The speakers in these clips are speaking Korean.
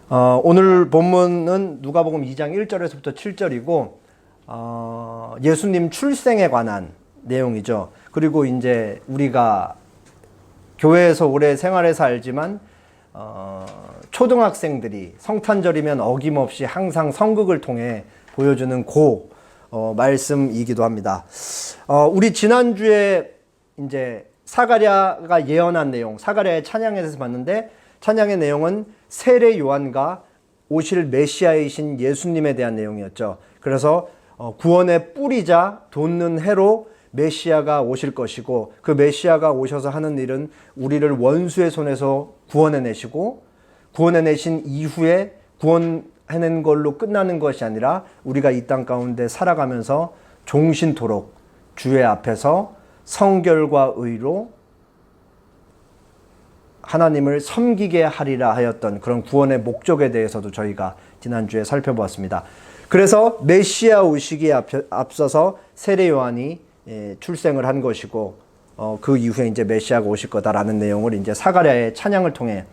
오늘 본문은 누가복음 2장 1절에서부터 7절이고 예수님 출생에 관한 내용이죠. 그리고 이제 우리가 교회에서 오래 생활해서 알지만 초등학생들이 성탄절이면 어김없이 항상 성극을 통해 보여주는 말씀이기도 합니다. 우리 지난주에 이제 사가랴가 예언한 내용, 사가랴의 찬양에서 봤는데 찬양의 내용은 세례 요한과 오실 메시아이신 예수님에 대한 내용이었죠. 그래서 구원의 뿌리자 돋는 해로 메시아가 오실 것이고, 그 메시아가 오셔서 하는 일은 우리를 원수의 손에서 구원해내시고, 구원해내신 이후에 구원해낸 걸로 끝나는 것이 아니라 우리가 이 땅 가운데 살아가면서 종신토록 주의 앞에서 성결과 의로 하나님을 섬기게 하리라 하였던 그런 구원의 목적에 대해서도 저희가 지난주에 살펴보았습니다. 그래서 메시아 오시기에 앞서서 세례 요한이 출생을 한 것이고, 그 이후에 이제 메시아가 오실 거다라는 내용을 이제 사가랴의 찬양을 통해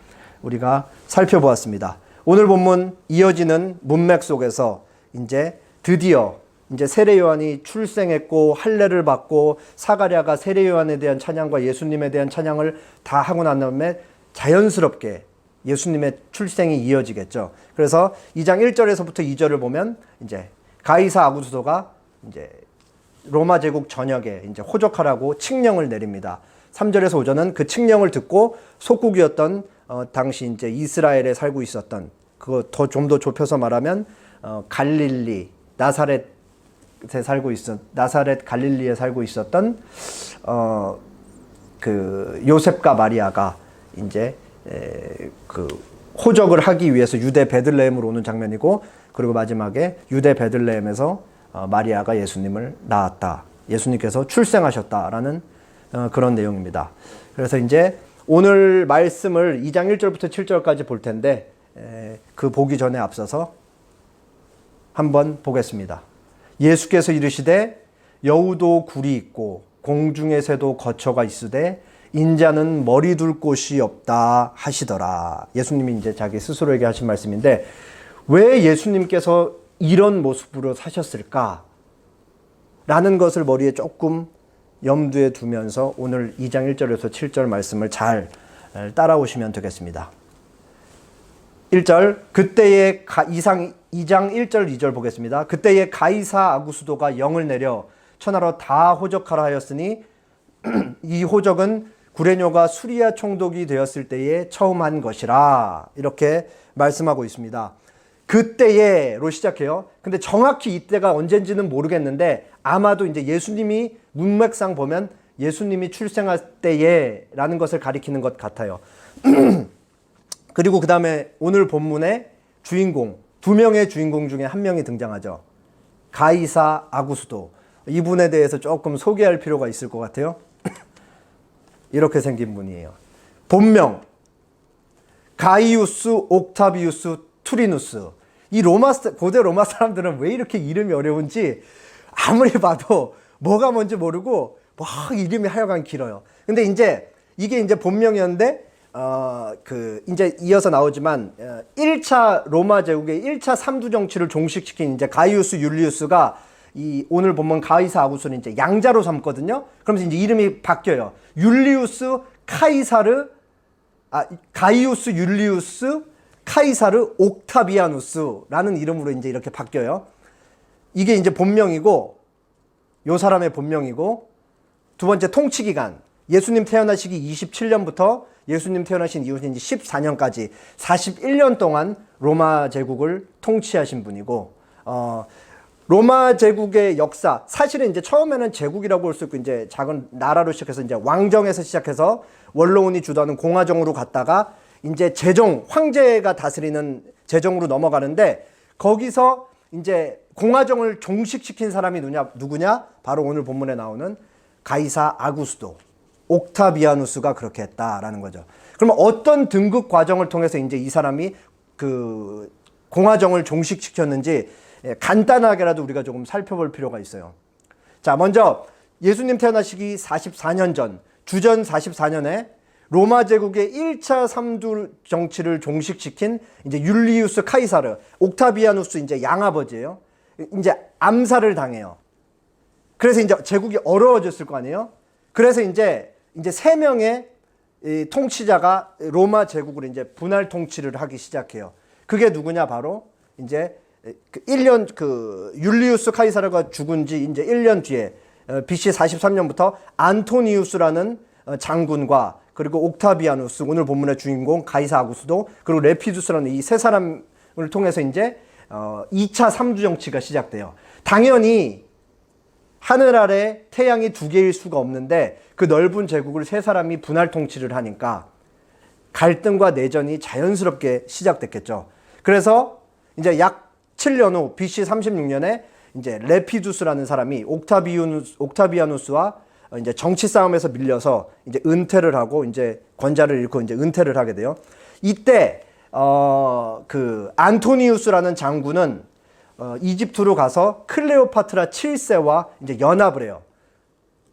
우리가 살펴보았습니다. 오늘 본문 이어지는 문맥 속에서 이제 드디어 이제 세례 요한이 출생했고 할례를 받고 사가랴가 세례 요한에 대한 찬양과 예수님에 대한 찬양을 다 하고 난 다음에 자연스럽게 예수님의 출생이 이어지겠죠. 그래서 2장 1절에서부터 2절을 보면 이제 가이사 아구스도가 이제 로마 제국 전역에 이제 호적하라고 칙령을 내립니다. 3절에서 5절은 그 칙령을 듣고 속국이었던 당시 이제 이스라엘에 살고 있었던, 그거 좀 더 좁혀서 말하면 갈릴리 나사렛 갈릴리에 살고 있었던 그 요셉과 마리아가 이제 그 호적을 하기 위해서 유대 베들레헴으로 오는 장면이고, 그리고 마지막에 유대 베들레헴에서 마리아가 예수님을 낳았다, 예수님께서 출생하셨다라는 그런 내용입니다. 그래서 이제 오늘 말씀을 2장 1절부터 7절까지 볼 텐데, 그 보기 전에 앞서서 한번 보겠습니다. 예수께서 이르시되 여우도 굴이 있고 공중의 새도 거처가 있으되 인자는 머리 둘 곳이 없다 하시더라. 예수님이 이제 자기 스스로에게 하신 말씀인데, 왜 예수님께서 이런 모습으로 사셨을까? 라는 것을 머리에 조금 염두에 두면서 오늘 2장 1절에서 7절 말씀을 잘 따라오시면 되겠습니다. 1절, 그때의 2장 1절 2절 보겠습니다. 그때의 가이사 아구스도가 영을 내려 천하로 다 호적하라 하였으니 이 호적은 구레뇨가 수리아 총독이 되었을 때에 처음 한 것이라, 이렇게 말씀하고 있습니다. 그때에로 시작해요. 근데 정확히 이때가 언젠지는 모르겠는데 아마도 이제 예수님이 문맥상 보면 예수님이 출생할 때에라는 것을 가리키는 것 같아요. 그리고 그 다음에 오늘 본문의 주인공, 두 명의 주인공 중에 한 명이 등장하죠. 가이사 아구스도. 이분에 대해서 조금 소개할 필요가 있을 것 같아요. 이렇게 생긴 분이에요. 본명 가이우스 옥타비우스 투리누스. 이 고대 로마 사람들은 왜 이렇게 이름이 어려운지 아무리 봐도 뭐가 뭔지 모르고 막 이름이 하여간 길어요. 근데 이제 이게 이제 본명이었는데 이제 이어서 나오지만 1차 로마 제국의 1차 삼두 정치를 종식시킨 이제 가이우스 율리우스가 이 오늘 보면 가이사 아구스는 이제 양자로 삼거든요. 그러면서 이제 이름이 바뀌어요. 가이우스 율리우스 카이사르 옥타비아누스라는 이름으로 이제 이렇게 바뀌어요. 이게 이제 본명이고, 요 사람의 본명이고, 두 번째 통치 기간, 예수님 태어나시기 27년부터 예수님 태어나신 이후 이제 14년까지 41년 동안 로마 제국을 통치하신 분이고, 로마 제국의 역사, 사실은 이제 처음에는 제국이라고 볼 수 있고, 이제 작은 나라로 시작해서 이제 왕정에서 시작해서 원로원이 주도하는 공화정으로 갔다가 이제 황제가 다스리는 제정으로 넘어가는데, 거기서 이제 공화정을 종식시킨 사람이 누구냐? 바로 오늘 본문에 나오는 가이사 아구스도, 옥타비아누스가 그렇게 했다라는 거죠. 그러면 어떤 등급 과정을 통해서 이제 이 사람이 그 공화정을 종식시켰는지 간단하게라도 우리가 조금 살펴볼 필요가 있어요. 자, 먼저 예수님 태어나시기 44년 전, 주전 44년에 로마 제국의 1차 삼두 정치를 종식시킨 이제 율리우스 카이사르, 옥타비아누스 이제 양아버지예요. 이제 암살을 당해요. 그래서 이제 제국이 어려워졌을 거 아니에요. 그래서 이제 세 명의 이 통치자가 로마 제국을 이제 분할 통치를 하기 시작해요. 그게 누구냐? 바로 이제 율리우스 카이사르가 죽은 지 이제 1년 뒤에 BC 43년부터 안토니우스라는 장군과 그리고 옥타비아누스, 오늘 본문의 주인공 가이사 아구스도, 그리고 레피두스라는 이 세 사람을 통해서 이제 2차 삼두 정치가 시작돼요. 당연히 하늘 아래 태양이 두 개일 수가 없는데 그 넓은 제국을 세 사람이 분할 통치를 하니까 갈등과 내전이 자연스럽게 시작됐겠죠. 그래서 이제 약 7년 후 BC 36년에 이제 레피두스라는 사람이 옥타비아누스와 이제 정치 싸움에서 밀려서 이제 은퇴를 하고 이제 권좌를 잃고 이제 은퇴를 하게 돼요. 이때 그 안토니우스라는 장군은 이집트로 가서 클레오파트라 7세와 이제 연합을 해요.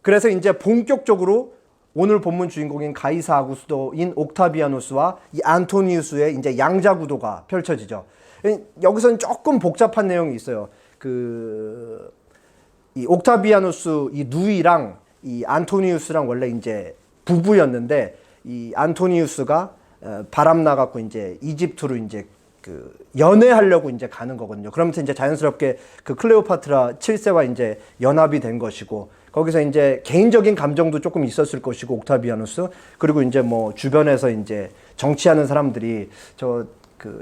그래서 이제 본격적으로 오늘 본문 주인공인 가이사 아구스도인 옥타비아누스와 이 안토니우스의 이제 양자 구도가 펼쳐지죠. 여기서는 조금 복잡한 내용이 있어요. 이 옥타비아누스 이 누이랑 이 안토니우스랑 원래 이제 부부였는데 이 안토니우스가 바람 나갖고 이제 이집트로 이제 연애하려고 이제 가는 거거든요. 그러면서 이제 자연스럽게 그 클레오파트라 7세와 이제 연합이 된 것이고, 거기서 이제 개인적인 감정도 조금 있었을 것이고, 옥타비아누스, 그리고 이제 뭐 주변에서 이제 정치하는 사람들이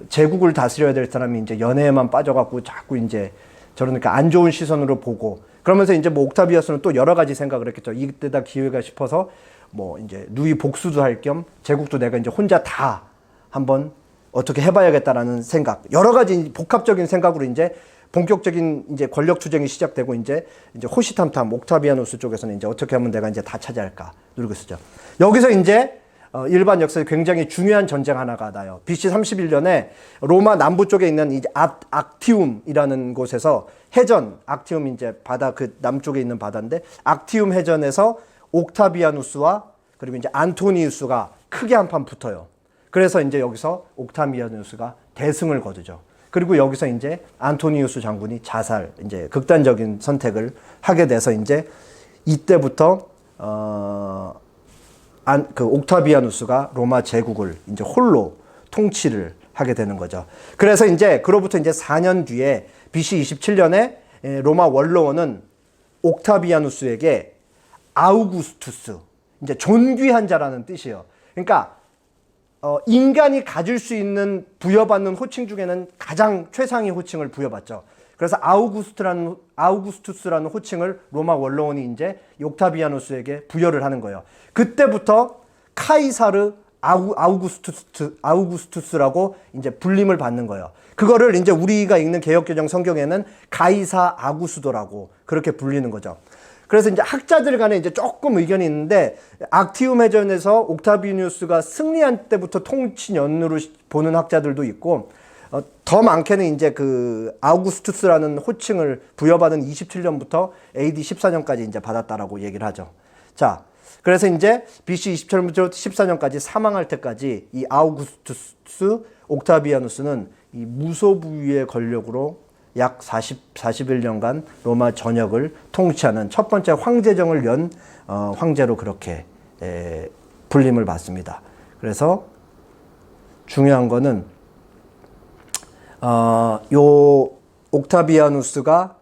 제국을 다스려야 될 사람이 이제 연애에만 빠져갖고 자꾸 이제 저러니까 안 좋은 시선으로 보고, 그러면서 이제 뭐 옥타비아누스는 또 여러 가지 생각을 했겠죠. 이때다 기회가 싶어서 뭐 이제 누이 복수도 할 겸 제국도 내가 이제 혼자 다 한번 어떻게 해봐야겠다라는 생각, 여러 가지 복합적인 생각으로 이제 본격적인 이제 권력 투쟁이 시작되고 이제 호시탐탐 옥타비아누스 쪽에서는 이제 어떻게 하면 내가 이제 다 차지할까 노리고 있었죠. 여기서 이제 일반 역사에 굉장히 중요한 전쟁 하나가 나요. BC 31년에 로마 남부 쪽에 있는 이제 악티움이라는 곳에서 해전, 악티움 이제 바다 그 남쪽에 있는 바다인데 악티움 해전에서 옥타비아누스와 그리고 이제 안토니우스가 크게 한판 붙어요. 그래서 이제 여기서 옥타비아누스가 대승을 거두죠. 그리고 여기서 이제 안토니우스 장군이 자살, 이제 극단적인 선택을 하게 돼서 이제 이때부터 옥타비아누스가 로마 제국을 이제 홀로 통치를 하게 되는 거죠. 그래서 이제 그로부터 이제 4년 뒤에 BC 27년에 로마 원로원은 옥타비아누스에게 아우구스투스, 이제 존귀한 자라는 뜻이에요. 그러니까 인간이 가질 수 있는 부여받는 호칭 중에는 가장 최상의 호칭을 부여받죠. 그래서 아우구스투스라는 호칭을 로마 원로원이 이제 옥타비아누스에게 부여를 하는 거예요. 그때부터 카이사르 아우구스투스라고 이제 불림을 받는 거예요. 그거를 이제 우리가 읽는 개역개정 성경에는 가이사 아구스도라고 그렇게 불리는 거죠. 그래서 이제 학자들 간에 이제 조금 의견이 있는데, 악티움 해전에서 옥타비아누스가 승리한 때부터 통치 연으로 보는 학자들도 있고, 더 많게는 이제 아우구스투스라는 호칭을 부여받은 27년부터 AD 14년까지 이제 받았다라고 얘기를 하죠. 자, 그래서 이제 BC 27년부터 14년까지 사망할 때까지 이 아우구스투스 옥타비아누스는 이 무소부위의 권력으로 약 41년간 로마 전역을 통치하는 첫 번째 황제정을 연 황제로 그렇게 불림을 받습니다. 그래서 중요한 거는 요 옥타비아누스가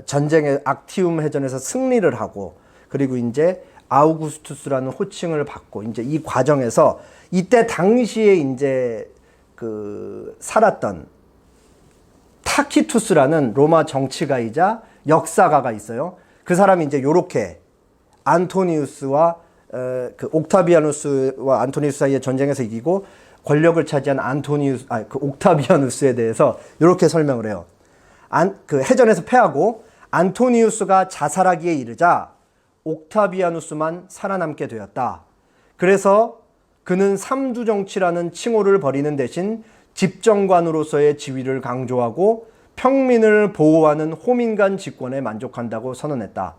전쟁의 악티움 해전에서 승리를 하고, 그리고 이제 아우구스투스라는 호칭을 받고, 이제 이 과정에서 이때 당시에 이제 살았던 타키투스라는 로마 정치가이자 역사가가 있어요. 그 사람이 이제 요렇게 안토니우스와 옥타비아누스와 안토니우스 사이의 전쟁에서 이기고 권력을 차지한 옥타비아누스에 대해서 이렇게 설명을 해요. 해전에서 패하고 안토니우스가 자살하기에 이르자 옥타비아누스만 살아남게 되었다. 그래서 그는 삼두정치라는 칭호를 버리는 대신 집정관으로서의 지위를 강조하고 평민을 보호하는 호민간 집권에 만족한다고 선언했다.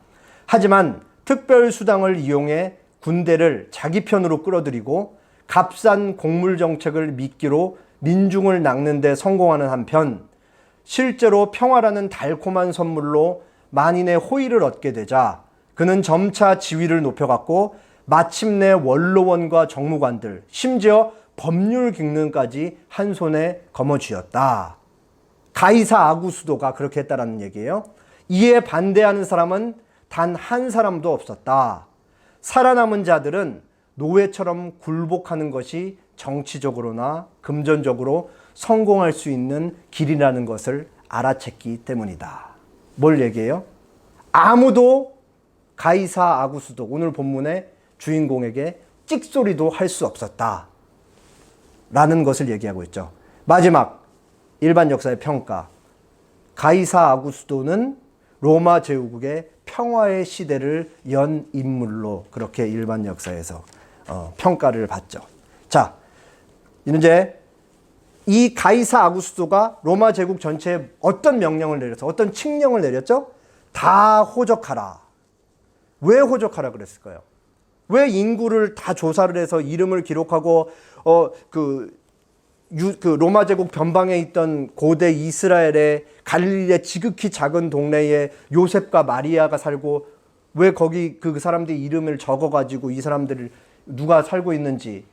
하지만 특별수당을 이용해 군대를 자기 편으로 끌어들이고 값싼 곡물 정책을 미끼로 민중을 낚는 데 성공하는 한편 실제로 평화라는 달콤한 선물로 만인의 호의를 얻게 되자 그는 점차 지위를 높여갔고 마침내 원로원과 정무관들, 심지어 법률 기능까지 한 손에 거머쥐었다. 가이사 아구스도가 그렇게 했다라는 얘기예요. 이에 반대하는 사람은 단 한 사람도 없었다. 살아남은 자들은 노예처럼 굴복하는 것이 정치적으로나 금전적으로 성공할 수 있는 길이라는 것을 알아챘기 때문이다. 뭘 얘기해요? 아무도 가이사 아구스도, 오늘 본문의 주인공에게 찍소리도 할 수 없었다 라는 것을 얘기하고 있죠. 마지막 일반 역사의 평가. 가이사 아구스도는 로마 제국의 평화의 시대를 연 인물로 그렇게 일반 역사에서 평가를 받죠. 자, 이제 이 가이사 아구스도가 로마 제국 전체에 어떤 명령을 내려서 어떤 칙령을 내렸죠? 다 호적하라. 왜 호적하라 그랬을까요? 왜 인구를 다 조사를 해서 이름을 기록하고 그 로마 제국 변방에 있던 고대 이스라엘의 갈릴리의 지극히 작은 동네에 요셉과 마리아가 살고 왜 거기 그 사람들이 이름을 적어가지고 이 사람들을 누가 살고 있는지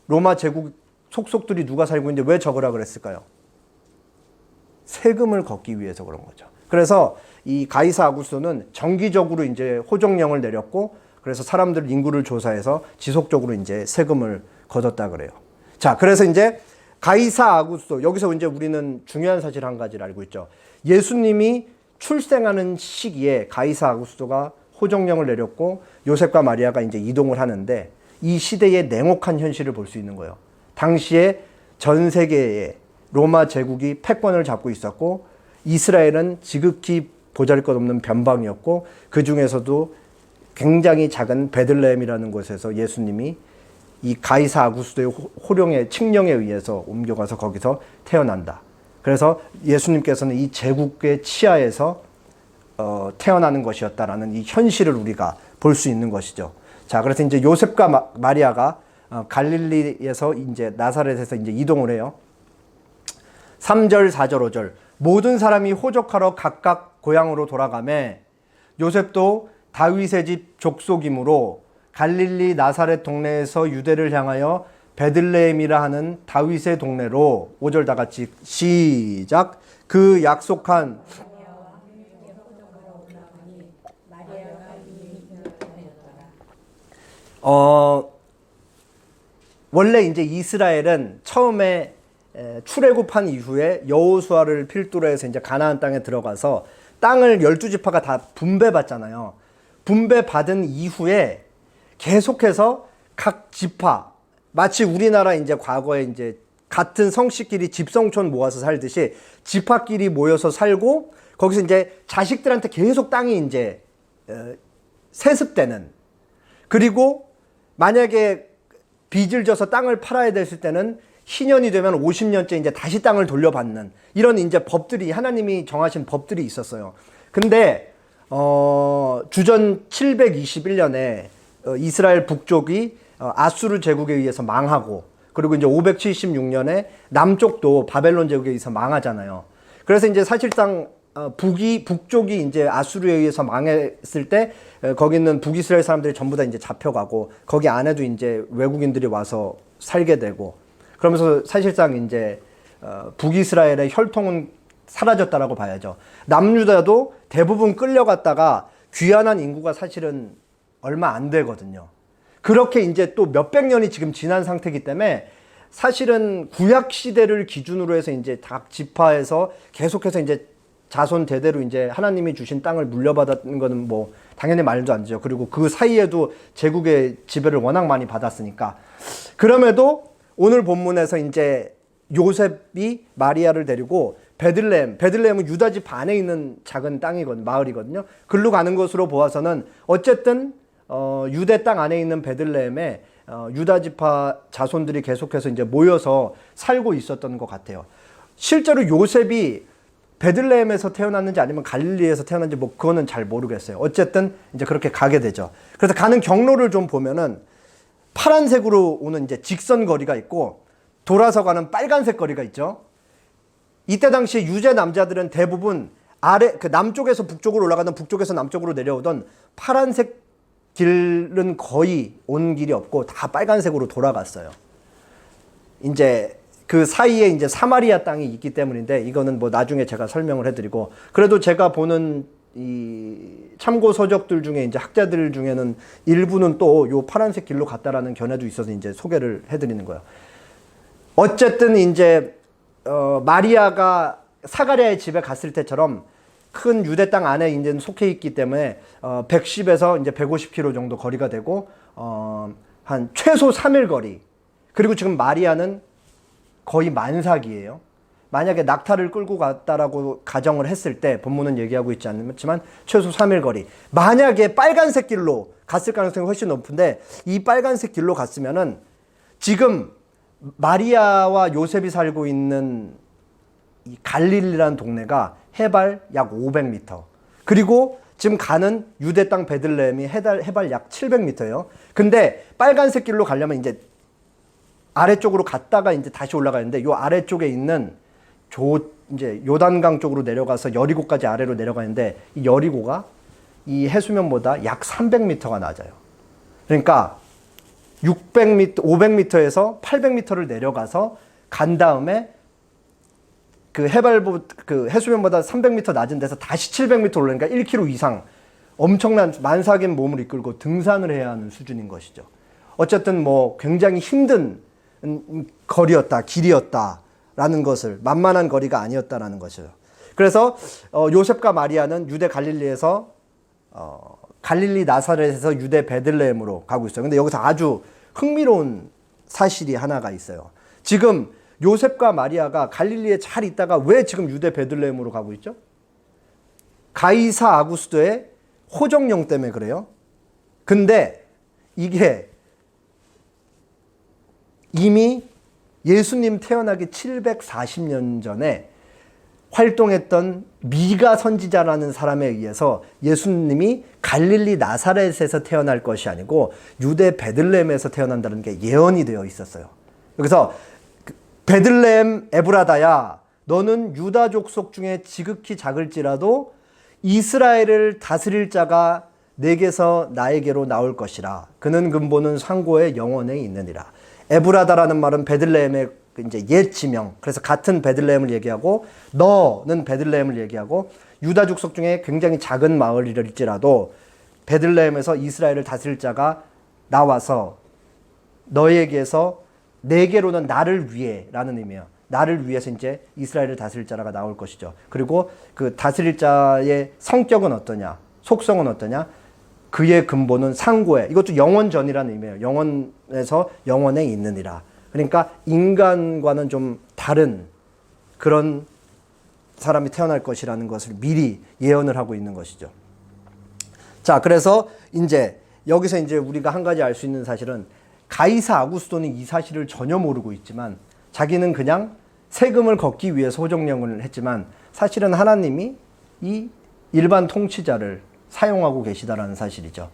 로마 제국 속속들이 누가 살고 있는지 왜 적으라 그랬을까요? 세금을 걷기 위해서 그런 거죠. 그래서 이 가이사 아구스도는 정기적으로 이제 호적령을 내렸고 그래서 사람들 인구를 조사해서 지속적으로 이제 세금을 걷었다 그래요. 자, 그래서 이제 가이사 아구스도, 여기서 이제 우리는 중요한 사실 한 가지를 알고 있죠. 예수님이 출생하는 시기에 가이사 아구스도가 호정령을 내렸고 요셉과 마리아가 이제 이동을 하는데 이 시대의 냉혹한 현실을 볼 수 있는 거예요. 당시에 전 세계에 로마 제국이 패권을 잡고 있었고 이스라엘은 지극히 보잘것없는 변방이었고 그 중에서도 굉장히 작은 베들레헴이라는 곳에서 예수님이 이 가이사 아구스도의 호령의 칙령에 의해서 옮겨가서 거기서 태어난다. 그래서 예수님께서는 이 제국의 치하에서 태어나는 것이었다라는 이 현실을 우리가 볼 수 있는 것이죠. 자, 그래서 이제 요셉과 마리아가 갈릴리에서 이제 나사렛에서 이제 이동을 해요. 3절, 4절, 5절. 모든 사람이 호적하러 각각 고향으로 돌아가매 요셉도 다윗의 집 족속이므로 갈릴리 나사렛 동네에서 유대를 향하여 베들레헴이라 하는 다윗의 동네로 5절 다 같이 시작. 그 약속한 원래 이제 이스라엘은 처음에 출애굽한 이후에 여호수아를 필두로 해서 이제 가나안 땅에 들어가서 땅을 12지파가 다 분배받잖아요. 분배받은 이후에 계속해서 각 지파, 마치 우리나라 이제 과거에 이제 같은 성씨끼리 집성촌 모아서 살듯이 지파끼리 모여서 살고 거기서 이제 자식들한테 계속 땅이 이제 세습되는, 그리고 만약에 빚을 져서 땅을 팔아야 됐을 때는 희년이 되면 50년째 이제 다시 땅을 돌려받는 이런 이제 법들이, 하나님이 정하신 법들이 있었어요. 근데 주전 721년에 이스라엘 북쪽이 아수르 제국에 의해서 망하고, 그리고 이제 576년에 남쪽도 바벨론 제국에 의해서 망하잖아요. 그래서 이제 사실상 북쪽이 이제 아수르에 의해서 망했을 때 거기 있는 북이스라엘 사람들이 전부 다 이제 잡혀가고 거기 안에도 이제 외국인들이 와서 살게 되고, 그러면서 사실상 이제 북이스라엘의 혈통은 사라졌다라고 봐야죠. 남유다도 대부분 끌려갔다가 귀환한 인구가 사실은 얼마 안 되거든요. 그렇게 이제 또 몇백 년이 지금 지난 상태이기 때문에 사실은 구약 시대를 기준으로 해서 이제 각 지파에서 계속해서 이제 자손 대대로 이제 하나님이 주신 땅을 물려받았는 거는 뭐 당연히 말도 안 되죠. 그리고 그 사이에도 제국의 지배를 워낙 많이 받았으니까. 그럼에도 오늘 본문에서 이제 요셉이 마리아를 데리고 베들레헴은 유다 지파 안에 있는 작은 땅이거든요. 마을이거든요. 글로 가는 것으로 보아서는 어쨌든 유대 땅 안에 있는 베들레헴에 유다 지파 자손들이 계속해서 이제 모여서 살고 있었던 것 같아요. 실제로 요셉이 베들레헴에서 태어났는지 아니면 갈릴리에서 태어났는지 뭐 그거는 잘 모르겠어요. 어쨌든 이제 그렇게 가게 되죠. 그래서 가는 경로를 좀 보면은 파란색으로 오는 이제 직선 거리가 있고 돌아서 가는 빨간색 거리가 있죠. 이때 당시 유대 남자들은 대부분 아래 그 남쪽에서 북쪽으로 올라가던 북쪽에서 남쪽으로 내려오던 파란색 길은 거의 온 길이 없고 다 빨간색으로 돌아갔어요. 이제 그 사이에 이제 사마리아 땅이 있기 때문인데 이거는 뭐 나중에 제가 설명을 해드리고 그래도 제가 보는 이 참고 서적들 중에 이제 학자들 중에는 일부는 또 요 파란색 길로 갔다라는 견해도 있어서 이제 소개를 해드리는 거예요. 어쨌든 이제 마리아가 사가랴의 집에 갔을 때처럼 큰 유대 땅 안에 이제 속해 있기 때문에 110에서 이제 150km 정도 거리가 되고 한 최소 3일 거리. 그리고 지금 마리아는 거의 만삭이에요. 만약에 낙타를 끌고 갔다라고 가정을 했을 때 본문은 얘기하고 있지 않지만 최소 3일 거리. 만약에 빨간색 길로 갔을 가능성이 훨씬 높은데 이 빨간색 길로 갔으면은 지금 마리아와 요셉이 살고 있는 이 갈릴리라는 동네가 해발 약 500m. 그리고 지금 가는 유대 땅 베들레헴이 해발 약 700m예요. 근데 빨간색 길로 가려면 이제 아래쪽으로 갔다가 이제 다시 올라가는데 요 아래쪽에 있는 이제 요단강 쪽으로 내려가서 여리고까지 아래로 내려가는데 이 여리고가 이 해수면보다 약 300m가 낮아요. 그러니까 600m, 500m에서 800m를 내려가서 간 다음에 그 해수면보다 300m 낮은 데서 다시 700m 올라가니까 1km 이상 엄청난 만삭인 몸을 이끌고 등산을 해야 하는 수준인 것이죠. 어쨌든 뭐 굉장히 힘든 거리였다, 길이었다라는 것을 만만한 거리가 아니었다라는 것이죠. 그래서 요셉과 마리아는 유대 갈릴리에서 갈릴리 나사렛에서 유대 베들레헴으로 가고 있어요. 근데 여기서 아주 흥미로운 사실이 하나가 있어요. 지금 요셉과 마리아가 갈릴리에 잘 있다가 왜 지금 유대 베들레헴으로 가고 있죠? 가이사 아구스도의 호정령 때문에 그래요. 근데 이게 이미 예수님 태어나기 740년 전에 활동했던 미가 선지자라는 사람에 의해서 예수님이 갈릴리 나사렛에서 태어날 것이 아니고 유대 베들레헴에서 태어난다는 게 예언이 되어 있었어요. 여기서 베들레헴 에브라다야, 너는 유다 족속 중에 지극히 작을지라도 이스라엘을 다스릴 자가 내게서 나에게로 나올 것이라. 그는 근본은 상고의 영원에 있느니라. 에브라다라는 말은 베들레헴의 이제 옛 지명. 그래서 같은 베들레헴을 얘기하고 너는 베들레헴을 얘기하고 유다 족속 중에 굉장히 작은 마을일지라도 베들레헴에서 이스라엘을 다스릴 자가 나와서 너에게서 내게로는 나를 위해라는 의미예요. 나를 위해서 이제 이스라엘을 다스릴 자가 나올 것이죠. 그리고 그 다스릴 자의 성격은 어떠냐, 속성은 어떠냐, 그의 근본은 상고에, 이것도 영원전이라는 의미예요. 영원에서 영원에 있느니라. 그러니까 인간과는 좀 다른 그런 사람이 태어날 것이라는 것을 미리 예언을 하고 있는 것이죠. 자, 그래서 이제 여기서 이제 우리가 한 가지 알 수 있는 사실은 가이사 아구스도는 이 사실을 전혀 모르고 있지만 자기는 그냥 세금을 걷기 위해서 호정령을 했지만 사실은 하나님이 이 일반 통치자를 사용하고 계시다라는 사실이죠.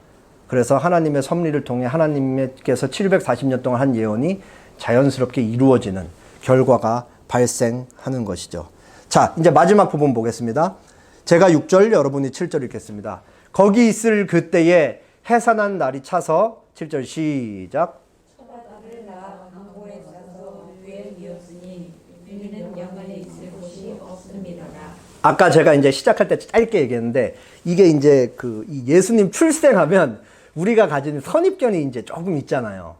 그래서 하나님의 섭리를 통해 하나님께서 740년 동안 한 예언이 자연스럽게 이루어지는 결과가 발생하는 것이죠. 자, 이제 마지막 부분 보겠습니다. 제가 6절, 여러분이 7절 읽겠습니다. 거기 있을 그때에 해산한 날이 차서 7절 시작. 소바다를 낳아 강고에 싸서 위에 이었으니 위는 영원에 있을 곳이 없습니다라. 아까 제가 이제 시작할 때 짧게 얘기했는데 이게 이제 이 예수님 출생하면 우리가 가진 선입견이 이제 조금 있잖아요.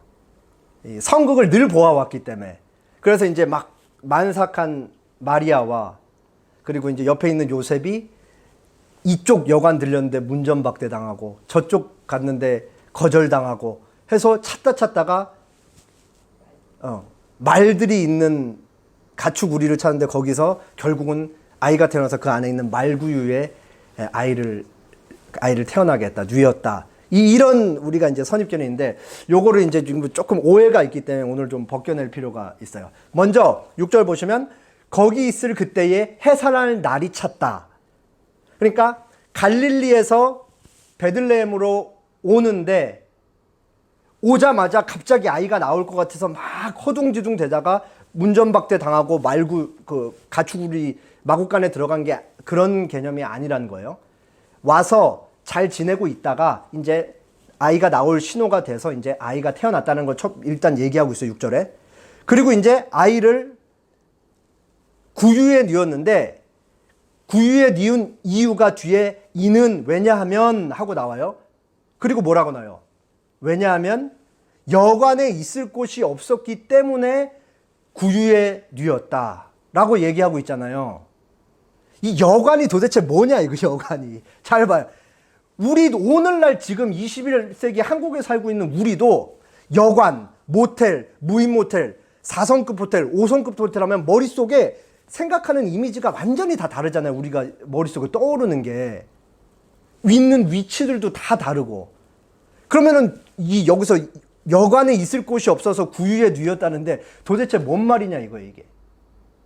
이 성극을 늘 보아왔기 때문에. 그래서 이제 막 만삭한 마리아와 그리고 이제 옆에 있는 요셉이 이쪽 여관 들렸는데 문전박대 당하고 저쪽 갔는데 거절당하고 해서 찾다가 말들이 있는 가축 우리를 찾는데 거기서 결국은 아이가 태어나서 그 안에 있는 말구유에 아이를 태어나게 했다, 뉘었다. 이런 우리가 이제 선입견이 있는데 요거를 이제 지금 조금 오해가 있기 때문에 오늘 좀 벗겨낼 필요가 있어요. 먼저 6절 보시면 거기 있을 그때에 해산할 날이 찼다. 그러니까 갈릴리에서 베들레헴으로 오는데 오자마자 갑자기 아이가 나올 것 같아서 막 허둥지둥 되다가 문전박대 당하고 말구 그 가축우리 마구간에 들어간 게 그런 개념이 아니라는 거예요. 와서 잘 지내고 있다가 이제 아이가 나올 신호가 돼서 이제 아이가 태어났다는 걸 일단 얘기하고 있어요. 6절에. 그리고 이제 아이를 구유에 뉘었는데 구유에 뉘은 이유가 뒤에 이는 왜냐하면 하고 나와요. 그리고 뭐라고 나와요? 왜냐하면 여관에 있을 곳이 없었기 때문에 구유에 뉘었다라고 얘기하고 있잖아요. 이 여관이 도대체 뭐냐 이거 여관이. 잘 봐요. 우리 오늘날 지금 21세기 한국에 살고 있는 우리도 여관, 모텔, 무인 모텔, 4성급 호텔, 5성급 호텔 하면 머릿속에 생각하는 이미지가 완전히 다 다르잖아요. 우리가 머릿속에 떠오르는 게. 있는 위치들도 다 다르고. 그러면은 여기서 여관에 있을 곳이 없어서 구유에 뉘었다는데 도대체 뭔 말이냐 이거예요 이게.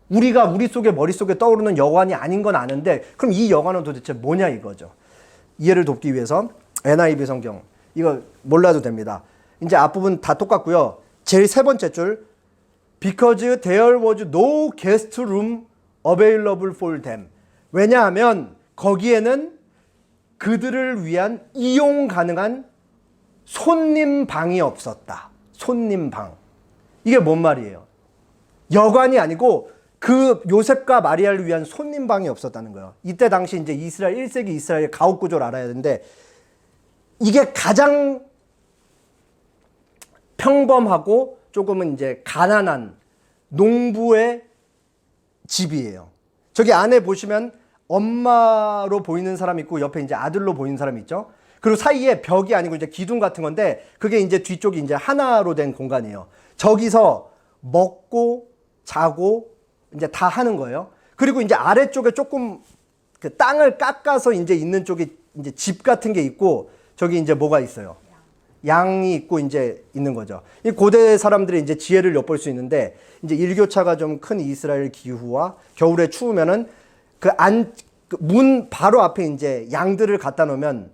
우리가 우리 속에 머릿속에 떠오르는 여관이 아닌 건 아는데 그럼 이 여관은 도대체 뭐냐 이거죠. 이해를 돕기 위해서 NIV 성경 이거 몰라도 됩니다. 이제 앞부분 다 똑같고요. 제일 세 번째 줄 Because there was no guest room available for them. 왜냐하면 거기에는 그들을 위한 이용 가능한 손님 방이 없었다. 손님 방. 이게 뭔 말이에요? 여관이 아니고 그 요셉과 마리아를 위한 손님 방이 없었다는 거예요. 이때 당시 이제 이스라엘 1세기 이스라엘 가옥 구조를 알아야 되는데 이게 가장 평범하고 조금은 이제 가난한 농부의 집이에요. 저기 안에 보시면 엄마로 보이는 사람 있고 옆에 이제 아들로 보이는 사람 있죠. 그리고 사이에 벽이 아니고 이제 기둥 같은 건데 그게 이제 뒤쪽이 이제 하나로 된 공간이에요. 저기서 먹고 자고 이제 다 하는 거예요. 그리고 이제 아래쪽에 조금 그 땅을 깎아서 이제 있는 쪽에 이제 집 같은 게 있고 저기 이제 뭐가 있어요? 양이 있고 이제 있는 거죠. 이 고대 사람들의 이제 지혜를 엿볼 수 있는데 이제 일교차가 좀 큰 이스라엘 기후와 겨울에 추우면은 그 문 바로 앞에 이제 양들을 갖다 놓으면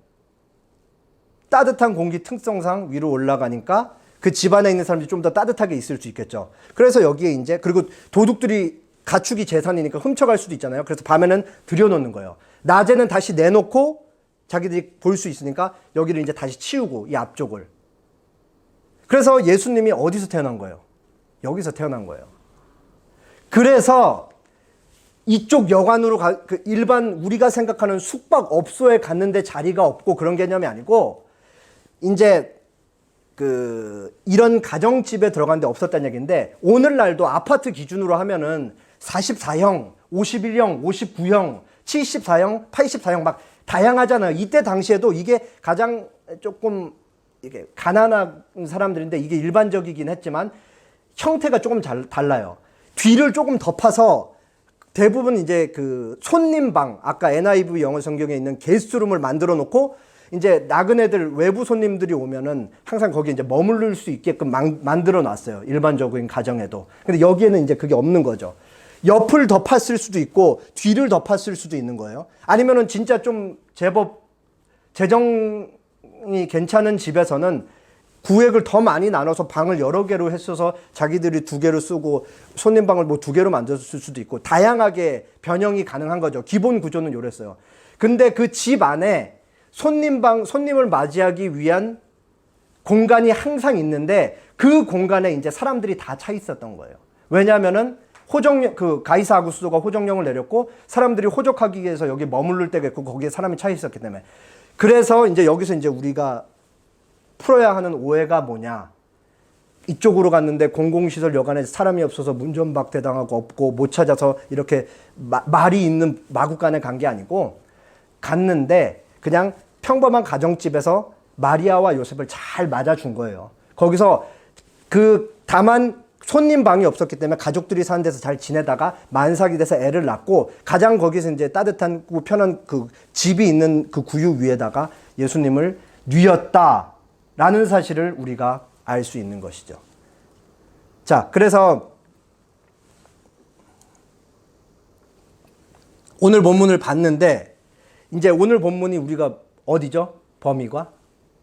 따뜻한 공기 특성상 위로 올라가니까 그 집 안에 있는 사람들이 좀 더 따뜻하게 있을 수 있겠죠. 그래서 여기에 이제 그리고 도둑들이 가축이 재산이니까 훔쳐갈 수도 있잖아요. 그래서 밤에는 들여놓는 거예요. 낮에는 다시 내놓고 자기들이 볼 수 있으니까 여기를 이제 다시 치우고 이 앞쪽을. 그래서 예수님이 어디서 태어난 거예요? 여기서 태어난 거예요. 그래서 이쪽 여관으로 그 일반 우리가 생각하는 숙박업소에 갔는데 자리가 없고 그런 개념이 아니고 이제 이런 가정집에 들어갔는데 없었다는 얘기인데 오늘날도 아파트 기준으로 하면은 44형, 51형, 59형, 74형, 84형 막 다양하잖아요. 이때 당시에도 이게 가장 조금 이게 가난한 사람들인데 이게 일반적이긴 했지만 형태가 조금 달라요. 뒤를 조금 덮어서 대부분 이제 그 손님방, 아까 NIV 영어 성경에 있는 게스트룸을 만들어 놓고 이제 나그네들 외부 손님들이 오면은 항상 거기에 이제 머무를 수 있게끔 만들어 놨어요. 일반적인 가정에도. 근데 여기에는 이제 그게 없는 거죠. 옆을 덮었을 수도 있고 뒤를 덮었을 수도 있는 거예요. 아니면은 진짜 좀 제법 재정이 괜찮은 집에서는 구획을 더 많이 나눠서 방을 여러 개로 했어서 자기들이 2개로 쓰고 손님방을 뭐 2개로 만들었을 수도 있고 다양하게 변형이 가능한 거죠. 기본 구조는 요랬어요. 근데 그 집 안에 손님을 맞이하기 위한 공간이 항상 있는데 그 공간에 이제 사람들이 다 차 있었던 거예요. 왜냐하면은 가이사 아구스도가 호정령을 내렸고 사람들이 호적하기 위해서 여기 머무를 때가 있고 거기에 사람이 차 있었기 때문에. 그래서 이제 여기서 이제 우리가 풀어야 하는 오해가 뭐냐. 이쪽으로 갔는데 공공시설 여관에 사람이 없어서 문전박대 당하고 없고 못 찾아서 이렇게 말이 있는 마구간에 간 게 아니고 갔는데 그냥 평범한 가정집에서 마리아와 요셉을 잘 맞아준 거예요. 거기서 다만 손님 방이 없었기 때문에 가족들이 사는 데서 잘 지내다가 만삭이 돼서 애를 낳고 가장 거기서 이제 따뜻한 편한 그 집이 있는 그 구유 위에다가 예수님을 뉘었다라는 사실을 우리가 알 수 있는 것이죠. 자, 그래서 오늘 본문을 봤는데 이제 오늘 본문이 우리가 어디죠? 범위가?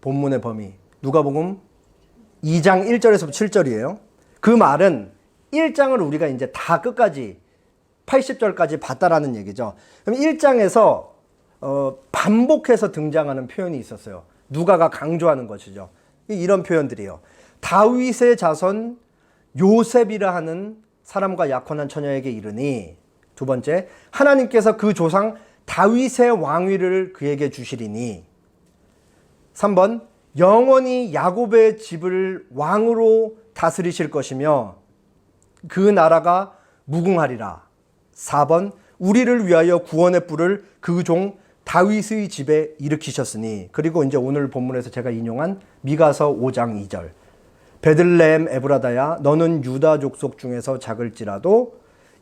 본문의 범위. 누가복음 2장 1절에서 7절이에요. 그 말은 1장을 우리가 이제 다 끝까지 80절까지 봤다라는 얘기죠. 그럼 1장에서 반복해서 등장하는 표현이 있었어요. 누가가 강조하는 것이죠. 이런 표현들이에요. 다윗의 자손 요셉이라 하는 사람과 약혼한 처녀에게 이르니, 두 번째, 하나님께서 그 조상 다윗의 왕위를 그에게 주시리니, 3번, 영원히 야곱의 집을 왕으로 다스리실 것이며 그 나라가 무궁하리라. 4번, 우리를 위하여 구원의 뿔을 그 종 다윗의 집에 일으키셨으니. 그리고 이제 오늘 본문에서 제가 인용한 미가서 5장 2절. 베들레헴 에브라다야 너는 유다 족속 중에서 작을지라도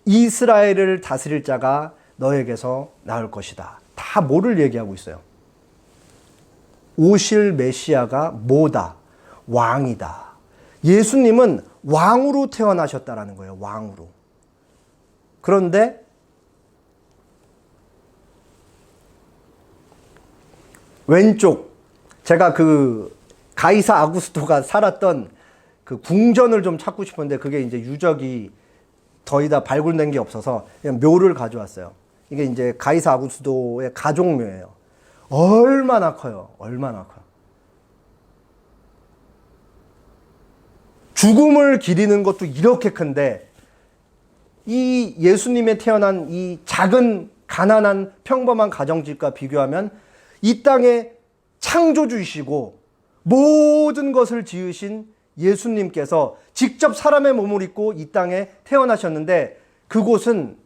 이스라엘을 다스릴 자가 너에게서 나올 것이다. 다 뭐를 얘기하고 있어요? 오실 메시아가 뭐다? 왕이다. 예수님은 왕으로 태어나셨다라는 거예요. 왕으로. 그런데 왼쪽, 제가 그 가이사 아구스토가 살았던 그 궁전을 좀 찾고 싶은데 그게 이제 유적이 거의 다 발굴된 게 없어서 그냥 묘를 가져왔어요. 이게 이제 가이사 아구스토의 가족묘예요. 얼마나 커요. 얼마나 커요. 죽음을 기리는 것도 이렇게 큰데 이 예수님의 태어난 이 작은 가난한 평범한 가정집과 비교하면 이 땅에 창조주이시고 모든 것을 지으신 예수님께서 직접 사람의 몸을 입고 이 땅에 태어나셨는데 그곳은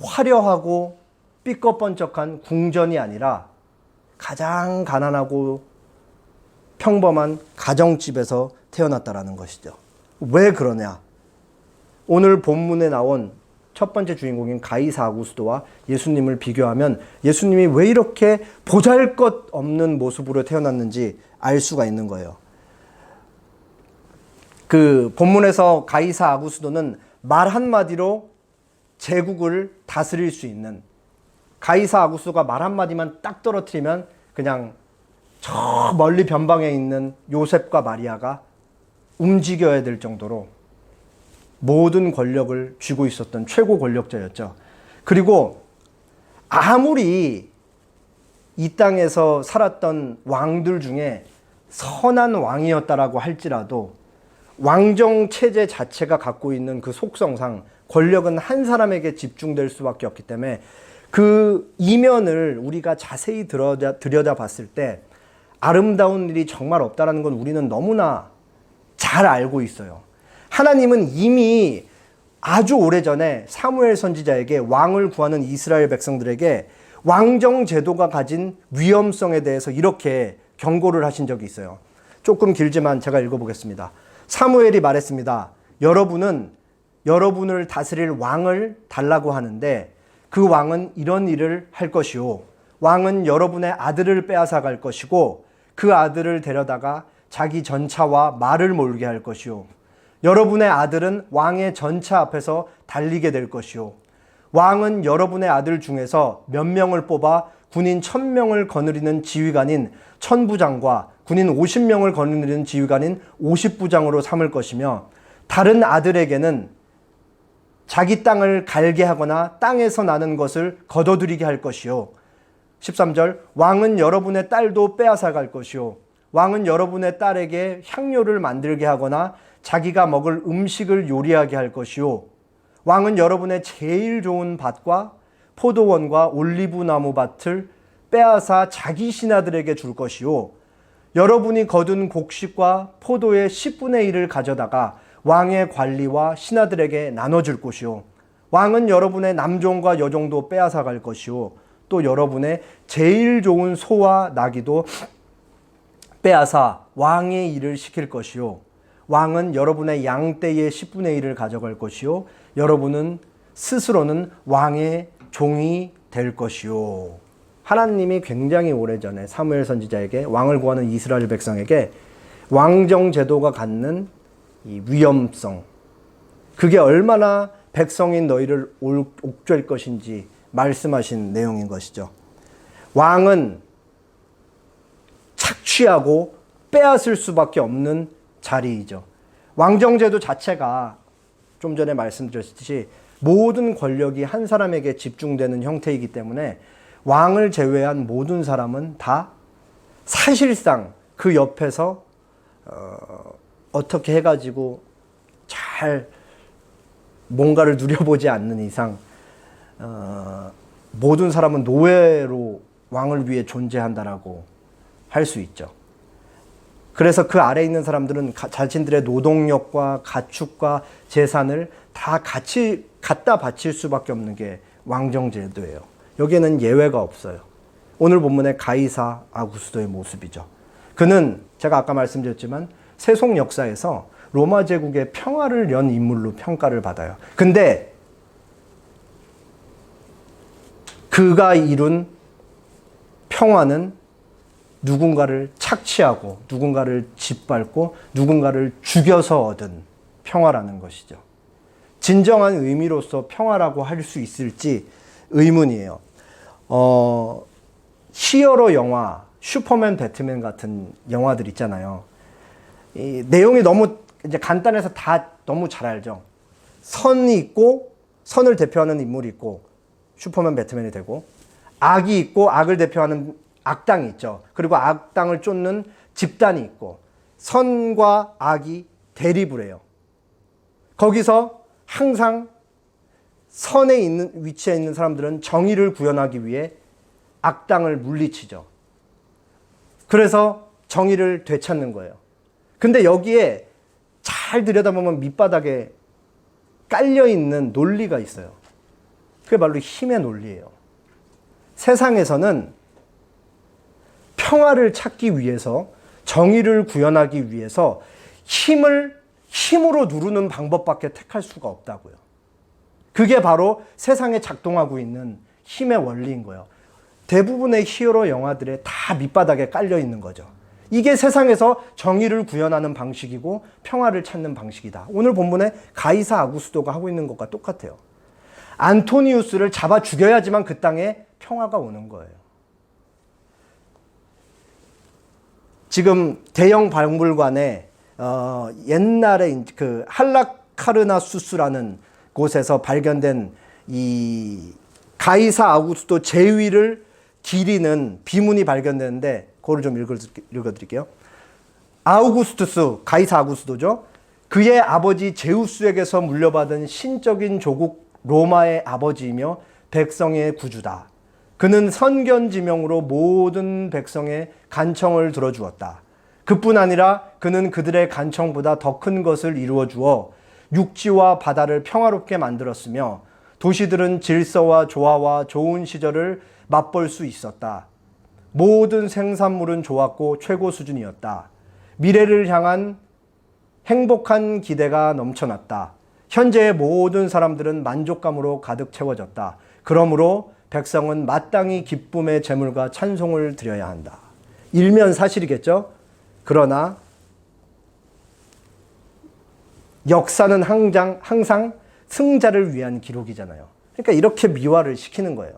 화려하고 삐꺼번쩍한 궁전이 아니라 가장 가난하고 평범한 가정집에서 태어났다라는 것이죠. 왜 그러냐? 오늘 본문에 나온 첫 번째 주인공인 가이사 아구스토와 예수님을 비교하면 예수님이 왜 이렇게 보잘것없는 모습으로 태어났는지 알 수가 있는 거예요. 그 본문에서 가이사 아구스토는 말 한마디로 제국을 다스릴 수 있는, 가이사 아구스토가 말 한마디만 딱 떨어뜨리면 그냥 저 멀리 변방에 있는 요셉과 마리아가 움직여야 될 정도로 모든 권력을 쥐고 있었던 최고 권력자였죠. 그리고 아무리 이 땅에서 살았던 왕들 중에 선한 왕이었다라고 할지라도 왕정 체제 자체가 갖고 있는 그 속성상 권력은 한 사람에게 집중될 수밖에 없기 때문에 그 이면을 우리가 자세히 들여다 봤을 때 아름다운 일이 정말 없다라는 건 우리는 너무나 잘 알고 있어요. 하나님은 이미 아주 오래전에 사무엘 선지자에게 왕을 구하는 이스라엘 백성들에게 왕정 제도가 가진 위험성에 대해서 이렇게 경고를 하신 적이 있어요. 조금 길지만 제가 읽어보겠습니다. 사무엘이 말했습니다. 여러분은 여러분을 다스릴 왕을 달라고 하는데 그 왕은 이런 일을 할 것이요. 왕은 여러분의 아들을 빼앗아 갈 것이고 그 아들을 데려다가 자기 전차와 말을 몰게 할 것이요. 여러분의 아들은 왕의 전차 앞에서 달리게 될 것이요. 왕은 여러분의 아들 중에서 몇 명을 뽑아 군인 1000명을 거느리는 지휘관인 1000부장과 군인 50명을 거느리는 지휘관인 50부장으로 삼을 것이며 다른 아들에게는 자기 땅을 갈게 하거나 땅에서 나는 것을 거둬들이게 할 것이요. 13절, 왕은 여러분의 딸도 빼앗아 갈 것이요. 왕은 여러분의 딸에게 향료를 만들게 하거나 자기가 먹을 음식을 요리하게 할 것이요. 왕은 여러분의 제일 좋은 밭과 포도원과 올리브나무 밭을 빼앗아 자기 신하들에게 줄 것이요. 여러분이 거둔 곡식과 포도의 10분의 1을 가져다가 왕의 관리와 신하들에게 나눠줄 것이요. 왕은 여러분의 남종과 여종도 빼앗아 갈 것이요. 또 여러분의 제일 좋은 소와 나귀도 빼앗아 왕의 일을 시킬 것이요. 왕은 여러분의 양떼의 10분의 1을 가져갈 것이요. 여러분은 스스로는 왕의 종이 될 것이요. 하나님이 굉장히 오래전에 사무엘 선지자에게 왕을 구하는 이스라엘 백성에게 왕정 제도가 갖는 이 위험성, 그게 얼마나 백성인 너희를 옥죄일 것인지 말씀하신 내용인 것이죠. 왕은 착취하고 빼앗을 수밖에 없는 자리이죠. 왕정제도 자체가 좀 전에 말씀드렸듯이 모든 권력이 한 사람에게 집중되는 형태이기 때문에 왕을 제외한 모든 사람은 다 사실상 그 옆에서 어떻게 해가지고 잘 뭔가를 누려보지 않는 이상 모든 사람은 노예로 왕을 위해 존재한다라고 할 수 있죠. 그래서 그 아래에 있는 사람들은 자신들의 노동력과 가축과 재산을 다 같이 갖다 바칠 수밖에 없는 게 왕정제도예요. 여기에는 예외가 없어요. 오늘 본문의 가이사 아구스도의 모습이죠. 그는 제가 아까 말씀드렸지만 세속 역사에서 로마 제국의 평화를 연 인물로 평가를 받아요. 근데 그가 이룬 평화는 누군가를 착취하고 누군가를 짓밟고 누군가를 죽여서 얻은 평화라는 것이죠. 진정한 의미로서 평화라고 할 수 있을지 의문이에요. 히어로 영화, 슈퍼맨, 배트맨 같은 영화들 있잖아요. 이 내용이 너무 이제 간단해서 다 너무 잘 알죠. 선이 있고 선을 대표하는 인물이 있고 슈퍼맨, 배트맨이 되고 악이 있고 악을 대표하는 악당이 있죠. 그리고 악당을 쫓는 집단이 있고 선과 악이 대립을 해요. 거기서 항상 선에 있는 위치에 있는 사람들은 정의를 구현하기 위해 악당을 물리치죠. 그래서 정의를 되찾는 거예요. 근데 여기에 잘 들여다보면 밑바닥에 깔려있는 논리가 있어요. 그게 바로 힘의 논리예요. 세상에서는 평화를 찾기 위해서 정의를 구현하기 위해서 힘으로 누르는 방법밖에 택할 수가 없다고요. 그게 바로 세상에 작동하고 있는 힘의 원리인 거예요. 대부분의 히어로 영화들에 다 밑바닥에 깔려 있는 거죠. 이게 세상에서 정의를 구현하는 방식이고 평화를 찾는 방식이다. 오늘 본문에 가이사 아구스도가 하고 있는 것과 똑같아요. 안토니우스를 잡아 죽여야지만 그 땅에 평화가 오는 거예요. 지금 대형 박물관에 옛날에 그 할라카르나수스라는 곳에서 발견된 이 가이사 아구스도 제위를 기리는 비문이 발견됐는데 그거를 좀 읽어드릴게요. 아우구스투스, 가이사 아구스도죠. 그의 아버지 제우스에게서 물려받은 신적인 조국 로마의 아버지이며 백성의 구주다. 그는 선견지명으로 모든 백성의 간청을 들어주었다. 그뿐 아니라 그는 그들의 간청보다 더 큰 것을 이루어 주어 육지와 바다를 평화롭게 만들었으며 도시들은 질서와 조화와 좋은 시절을 맛볼 수 있었다. 모든 생산물은 좋았고 최고 수준이었다. 미래를 향한 행복한 기대가 넘쳐났다. 현재의 모든 사람들은 만족감으로 가득 채워졌다. 그러므로 백성은 마땅히 기쁨의 제물과 찬송을 드려야 한다. 일면 사실이겠죠? 그러나 역사는 항상 승자를 위한 기록이잖아요. 그러니까 이렇게 미화를 시키는 거예요.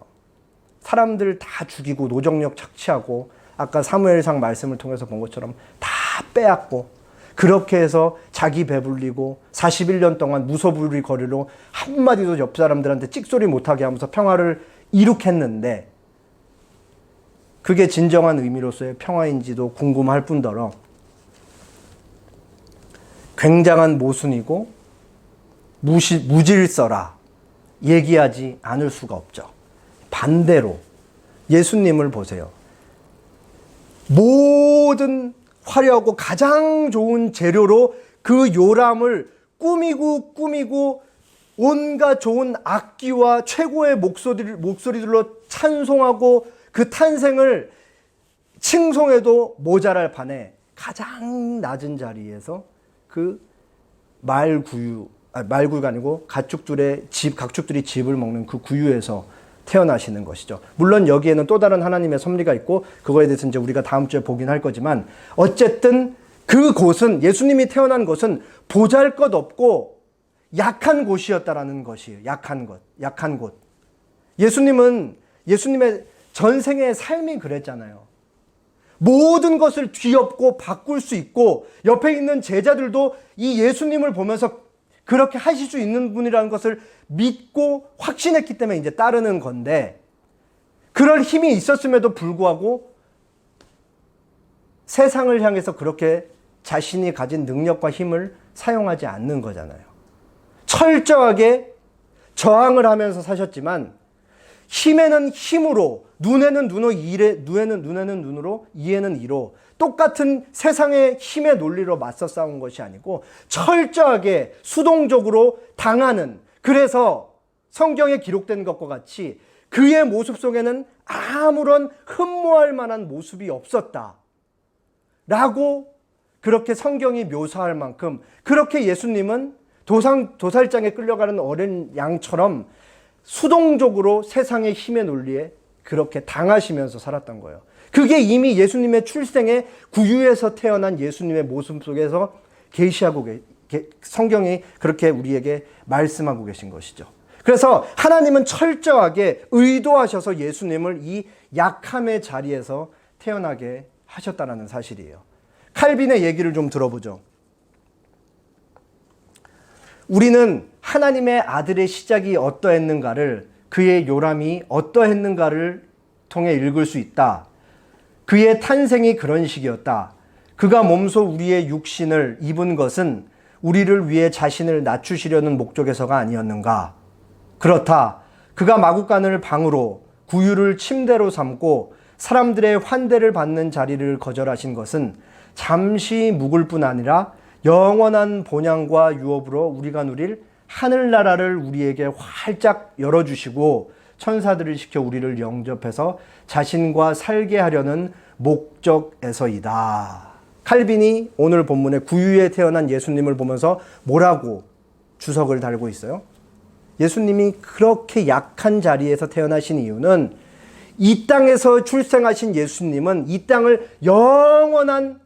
사람들 다 죽이고 노정력 착취하고 아까 사무엘상 말씀을 통해서 본 것처럼 다 빼앗고 그렇게 해서 자기 배불리고 41년 동안 무소불위 거리로 한마디도 옆 사람들한테 찍소리 못하게 하면서 평화를 이룩했는데 그게 진정한 의미로서의 평화인지도 궁금할 뿐더러 굉장한 모순이고 무질서라 얘기하지 않을 수가 없죠. 반대로 예수님을 보세요. 모든 화려하고 가장 좋은 재료로 그 요람을 꾸미고 온갖 좋은 악기와 최고의 목소리들로 찬송하고 그 탄생을 칭송해도 모자랄 판에 가장 낮은 자리에서 그 말구유가 아니고 각축들이 집을 먹는 그 구유에서 태어나시는 것이죠. 물론 여기에는 또 다른 하나님의 섭리가 있고 그거에 대해서 이제 우리가 다음 주에 보긴 할 거지만 어쨌든 그곳은 예수님이 태어난 곳은 보잘것없고 약한 곳이었다라는 것이에요. 약한 곳. 예수님의 전생의 삶이 그랬잖아요. 모든 것을 뒤엎고 바꿀 수 있고 옆에 있는 제자들도 이 예수님을 보면서 그렇게 하실 수 있는 분이라는 것을 믿고 확신했기 때문에 이제 따르는 건데, 그럴 힘이 있었음에도 불구하고 세상을 향해서 그렇게 자신이 가진 능력과 힘을 사용하지 않는 거잖아요. 철저하게 저항을 하면서 사셨지만 힘에는 힘으로, 눈에는 눈으로, 이에는 이로 똑같은 세상의 힘의 논리로 맞서 싸운 것이 아니고 철저하게 수동적으로 당하는, 그래서 성경에 기록된 것과 같이 그의 모습 속에는 아무런 흠모할 만한 모습이 없었다 라고 그렇게 성경이 묘사할 만큼, 그렇게 예수님은 도살장에 끌려가는 어린 양처럼 수동적으로 세상의 힘의 논리에 그렇게 당하시면서 살았던 거예요. 그게 이미 예수님의 출생의 구유에서 태어난 예수님의 모습 속에서 계시하고 성경이 그렇게 우리에게 말씀하고 계신 것이죠. 그래서 하나님은 철저하게 의도하셔서 예수님을 이 약함의 자리에서 태어나게 하셨다는 사실이에요. 칼빈의 얘기를 좀 들어보죠. 우리는 하나님의 아들의 시작이 어떠했는가를, 그의 요람이 어떠했는가를 통해 읽을 수 있다. 그의 탄생이 그런 식이었다. 그가 몸소 우리의 육신을 입은 것은 우리를 위해 자신을 낮추시려는 목적에서가 아니었는가. 그렇다. 그가 마구간을 방으로, 구유를 침대로 삼고 사람들의 환대를 받는 자리를 거절하신 것은 잠시 묵을 뿐 아니라 영원한 본향과 유업으로 우리가 누릴 하늘나라를 우리에게 활짝 열어주시고 천사들을 시켜 우리를 영접해서 자신과 살게 하려는 목적에서이다. 칼빈이 오늘 본문의 구유에 태어난 예수님을 보면서 뭐라고 주석을 달고 있어요? 예수님이 그렇게 약한 자리에서 태어나신 이유는, 이 땅에서 출생하신 예수님은 이 땅을 영원한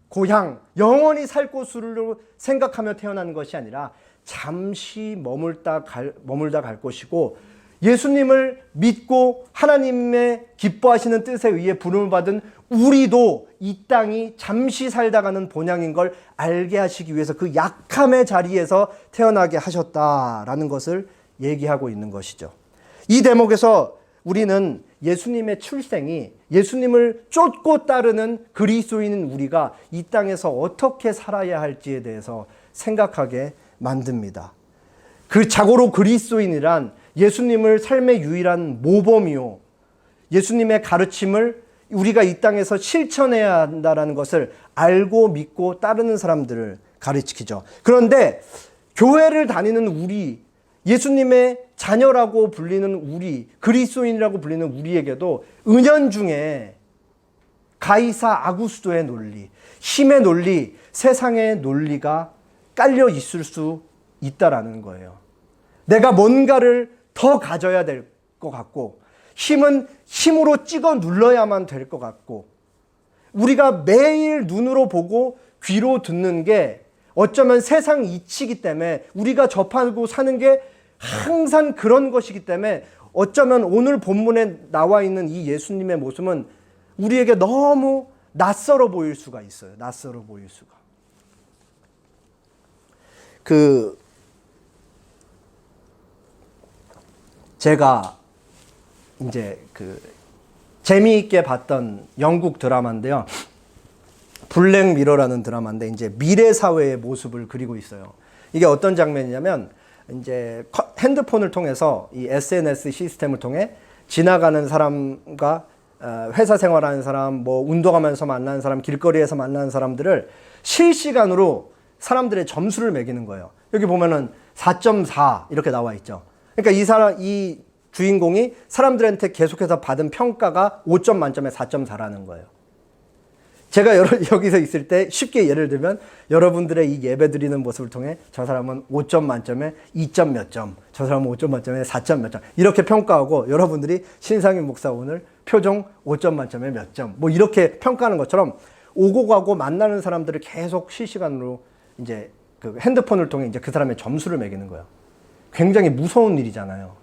고향, 영원히 살 곳으로 생각하며 태어난 것이 아니라 잠시 머물다 갈 것이고, 예수님을 믿고 하나님의 기뻐하시는 뜻에 의해 부름을 받은 우리도 이 땅이 잠시 살다 가는 본향인 걸 알게 하시기 위해서 그 약함의 자리에서 태어나게 하셨다라는 것을 얘기하고 있는 것이죠. 이 대목에서 우리는 예수님의 출생이 예수님을 쫓고 따르는 그리스도인인 우리가 이 땅에서 어떻게 살아야 할지에 대해서 생각하게 만듭니다. 그 자고로 그리스도인이란 예수님을 삶의 유일한 모범이요, 예수님의 가르침을 우리가 이 땅에서 실천해야 한다는 것을 알고 믿고 따르는 사람들을 가르치죠. 그런데 교회를 다니는 우리, 예수님의 자녀라고 불리는 우리, 그리스도인이라고 불리는 우리에게도 은연중에 가이사 아구스도의 논리, 힘의 논리, 세상의 논리가 깔려 있을 수 있다라는 거예요. 내가 뭔가를 더 가져야 될 것 같고, 힘은 힘으로 찍어 눌러야만 될 것 같고, 우리가 매일 눈으로 보고 귀로 듣는 게 어쩌면 세상 이치이기 때문에, 우리가 접하고 사는 게 항상 그런 것이기 때문에 어쩌면 오늘 본문에 나와 있는 이 예수님의 모습은 우리에게 너무 낯설어 보일 수가 있어요. 낯설어 보일 수가. 제가 이제 재미있게 봤던 영국 드라마인데요. 블랙미러라는 드라마인데 이제 미래 사회의 모습을 그리고 있어요. 이게 어떤 장면이냐면, 이제 핸드폰을 통해서 이 SNS 시스템을 통해 지나가는 사람과 회사 생활하는 사람, 뭐 운동하면서 만나는 사람, 길거리에서 만나는 사람들을 실시간으로 사람들의 점수를 매기는 거예요. 여기 보면은 4.4 이렇게 나와 있죠. 그러니까 이 주인공이 사람들한테 계속해서 받은 평가가 5점 만점에 4.4라는 거예요. 제가 여기서 있을 때 쉽게 예를 들면, 여러분들의 이 예배 드리는 모습을 통해 저 사람은 5점 만점에 2점 몇 점, 저 사람은 5점 만점에 4점 몇 점, 이렇게 평가하고, 여러분들이 신상임 목사 오늘 표정 5점 만점에 몇 점, 뭐 이렇게 평가하는 것처럼 오고 가고 만나는 사람들을 계속 실시간으로 이제 그 핸드폰을 통해 이제 그 사람의 점수를 매기는 거예요. 굉장히 무서운 일이잖아요.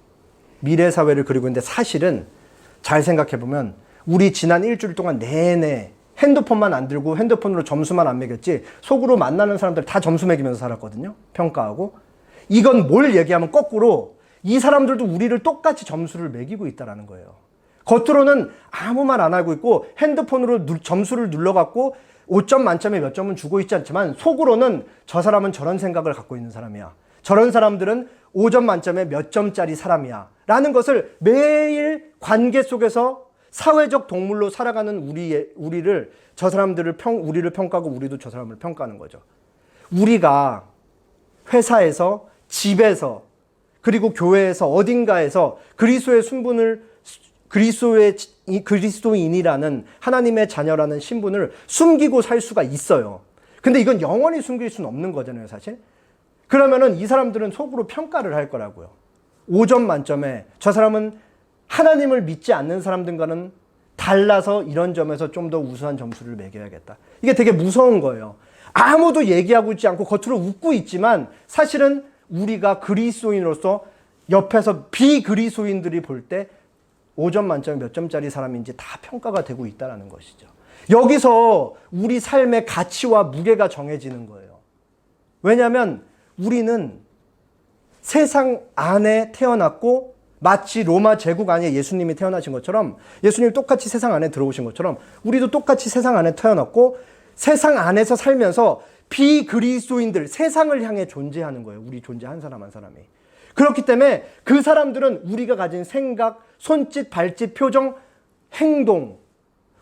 미래 사회를 그리고 있는데 사실은 잘 생각해보면 우리 지난 일주일 동안 내내 핸드폰만 안 들고 핸드폰으로 점수만 안 매겼지 속으로 만나는 사람들 다 점수 매기면서 살았거든요. 평가하고. 이건 뭘 얘기하면 거꾸로 이 사람들도 우리를 똑같이 점수를 매기고 있다는 거예요. 겉으로는 아무 말 안 하고 있고 핸드폰으로 점수를 눌러갖고 5점 만점에 몇 점은 주고 있지 않지만 속으로는 저 사람은 저런 생각을 갖고 있는 사람이야. 저런 사람들은 5점 만점에 몇 점짜리 사람이야. 라는 것을 매일 관계 속에서 사회적 동물로 살아가는 우리를 저 사람들을 우리를 평가하고 우리도 저 사람을 평가하는 거죠. 우리가 회사에서 집에서 그리고 교회에서 어딘가에서 그리스도의 순분을 그리스도인이라는 하나님의 자녀라는 신분을 숨기고 살 수가 있어요. 근데 이건 영원히 숨길 수는 없는 거잖아요, 사실. 그러면은 이 사람들은 속으로 평가를 할 거라고요. 5점 만점에 저 사람은 하나님을 믿지 않는 사람들과는 달라서 이런 점에서 좀 더 우수한 점수를 매겨야겠다. 이게 되게 무서운 거예요. 아무도 얘기하고 있지 않고 겉으로 웃고 있지만 사실은 우리가 그리스도인으로서 옆에서 비그리스도인들이 볼 때 5점 만점에 몇 점짜리 사람인지 다 평가가 되고 있다는 것이죠. 여기서 우리 삶의 가치와 무게가 정해지는 거예요. 왜냐하면 우리는 세상 안에 태어났고 마치 로마 제국 안에 예수님이 태어나신 것처럼 예수님이 똑같이 세상 안에 들어오신 것처럼 우리도 똑같이 세상 안에 태어났고 세상 안에서 살면서 비그리스도인들, 세상을 향해 존재하는 거예요. 우리 존재 한 사람 한 사람이. 그렇기 때문에 그 사람들은 우리가 가진 생각, 손짓, 발짓, 표정, 행동,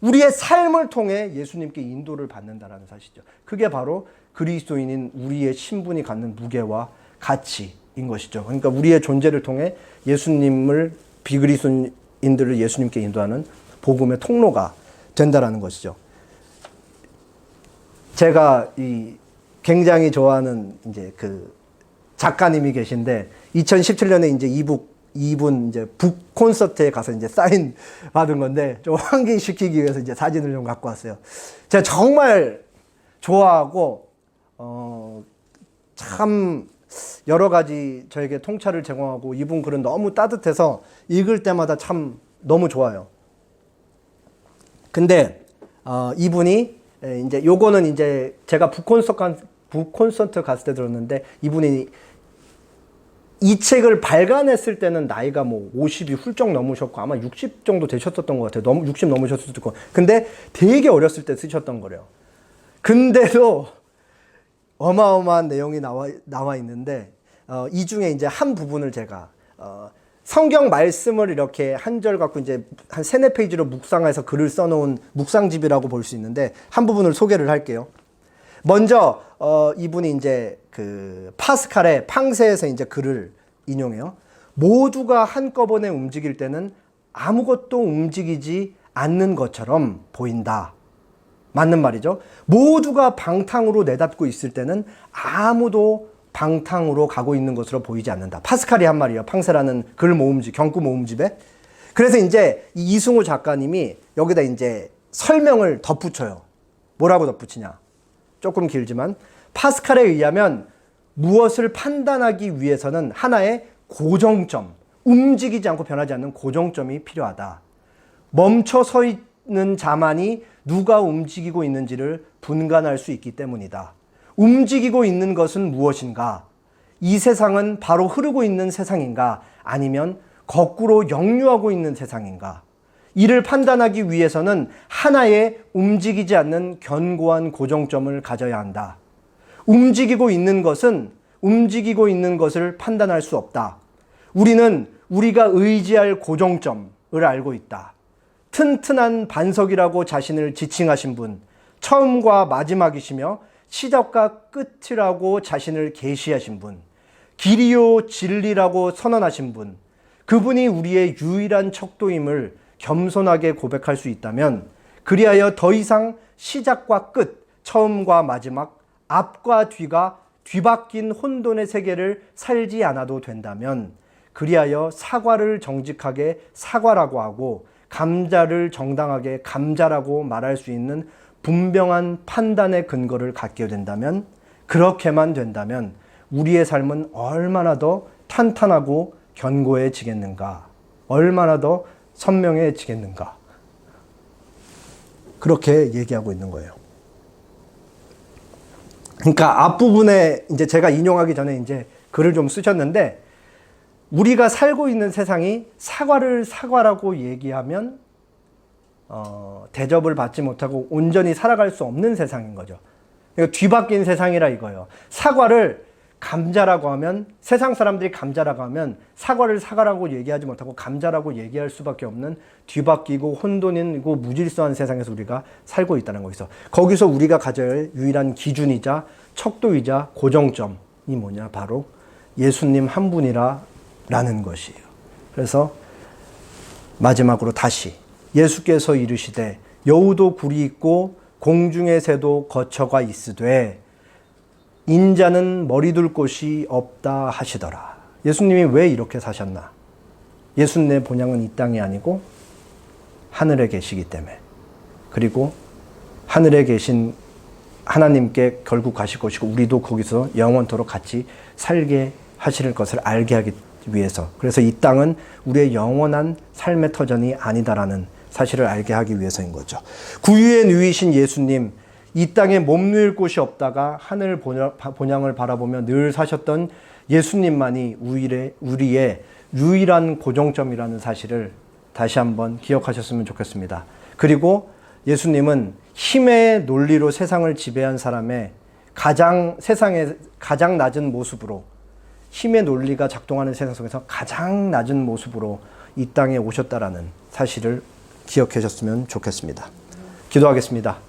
우리의 삶을 통해 예수님께 인도를 받는다는 사실이죠. 그게 바로 그리스도인인 우리의 신분이 갖는 무게와 가치인 것이죠. 그러니까 우리의 존재를 통해 예수님을 비그리스도인들을 예수님께 인도하는 복음의 통로가 된다라는 것이죠. 제가 굉장히 좋아하는 이제 그 작가님이 계신데 2017년에 이제 이분 이제 북 콘서트에 가서 이제 사인 받은 건데 좀 환기시키기 위해서 이제 사진을 좀 갖고 왔어요. 제가 정말 좋아하고 참 여러 가지 저에게 통찰을 제공하고 이분 글은 너무 따뜻해서 읽을 때마다 참 너무 좋아요. 근데 이분이 이제 요거는 이제 제가 북 콘서트 갔을 때 들었는데 이분이 이 책을 발간했을 때는 나이가 뭐 50이 훌쩍 넘으셨고 아마 60 정도 되셨었던 것 같아요. 60 넘으셨을 거. 근데 되게 어렸을 때 쓰셨던 거래요. 근데도 어마어마한 내용이 나와 있는데 이 중에 이제 한 부분을 제가 성경 말씀을 이렇게 한 절 갖고 이제 한 3-4페이지로 묵상해서 글을 써놓은 묵상집이라고 볼 수 있는데 한 부분을 소개를 할게요. 먼저 이분이 이제 그 파스칼의 팡세에서 이제 글을 인용해요. 모두가 한꺼번에 움직일 때는 아무것도 움직이지 않는 것처럼 보인다. 맞는 말이죠. 모두가 방탕으로 내닫고 있을 때는 아무도 방탕으로 가고 있는 것으로 보이지 않는다. 파스칼이 한 말이에요. 팡세라는 글 모음집, 경구 모음집에. 그래서 이제 이승우 작가님이 여기다 이제 설명을 덧붙여요. 뭐라고 덧붙이냐? 조금 길지만 파스칼에 의하면 무엇을 판단하기 위해서는 하나의 고정점, 움직이지 않고 변하지 않는 고정점이 필요하다. 멈춰 서 있는 자만이 누가 움직이고 있는지를 분간할 수 있기 때문이다. 움직이고 있는 것은 무엇인가? 이 세상은 바로 흐르고 있는 세상인가? 아니면 거꾸로 역류하고 있는 세상인가? 이를 판단하기 위해서는 하나의 움직이지 않는 견고한 고정점을 가져야 한다. 움직이고 있는 것은 움직이고 있는 것을 판단할 수 없다. 우리는 우리가 의지할 고정점을 알고 있다. 튼튼한 반석이라고 자신을 지칭하신 분, 처음과 마지막이시며 시작과 끝이라고 자신을 계시하신 분, 길이요 진리라고 선언하신 분, 그분이 우리의 유일한 척도임을 겸손하게 고백할 수 있다면 그리하여 더 이상 시작과 끝, 처음과 마지막, 앞과 뒤가 뒤바뀐 혼돈의 세계를 살지 않아도 된다면 그리하여 사과를 정직하게 사과라고 하고 감자를 정당하게 감자라고 말할 수 있는 분명한 판단의 근거를 갖게 된다면, 그렇게만 된다면 우리의 삶은 얼마나 더 탄탄하고 견고해지겠는가. 얼마나 더 선명해지겠는가. 그렇게 얘기하고 있는 거예요. 그러니까 앞부분에 이제 제가 인용하기 전에 이제 글을 좀 쓰셨는데, 우리가 살고 있는 세상이 사과를 사과라고 얘기하면 대접을 받지 못하고 온전히 살아갈 수 없는 세상인 거죠. 그러니까 뒤바뀐 세상이라 이거예요. 사과를 감자라고 하면, 세상 사람들이 감자라고 하면 사과를 사과라고 얘기하지 못하고 감자라고 얘기할 수밖에 없는 뒤바뀌고 혼돈이고 무질서한 세상에서 우리가 살고 있다는 거죠. 거기서 우리가 가져야 할 유일한 기준이자 척도이자 고정점이 뭐냐? 바로 예수님 한 분이라는 것이에요. 그래서 마지막으로 다시 예수께서 이르시되 여우도 굴이 있고 공중의 새도 거처가 있으되 인자는 머리 둘 곳이 없다 하시더라. 예수님이 왜 이렇게 사셨나? 예수님의 본향은 이 땅이 아니고 하늘에 계시기 때문에, 그리고 하늘에 계신 하나님께 결국 가실 것이고 우리도 거기서 영원토록 같이 살게 하실 것을 알게 하기 위해서, 그래서 이 땅은 우리의 영원한 삶의 터전이 아니다라는 사실을 알게 하기 위해서인 거죠. 구유의 누이신 예수님, 이 땅에 몸누일 곳이 없다가 하늘 본향을 바라보며 늘 사셨던 예수님만이 우리의 유일한 고정점이라는 사실을 다시 한번 기억하셨으면 좋겠습니다. 그리고 예수님은 힘의 논리로 세상을 지배한 사람의 세상의 가장 낮은 모습으로, 힘의 논리가 작동하는 세상 속에서 가장 낮은 모습으로 이 땅에 오셨다라는 사실을 기억하셨으면 좋겠습니다. 기도하겠습니다.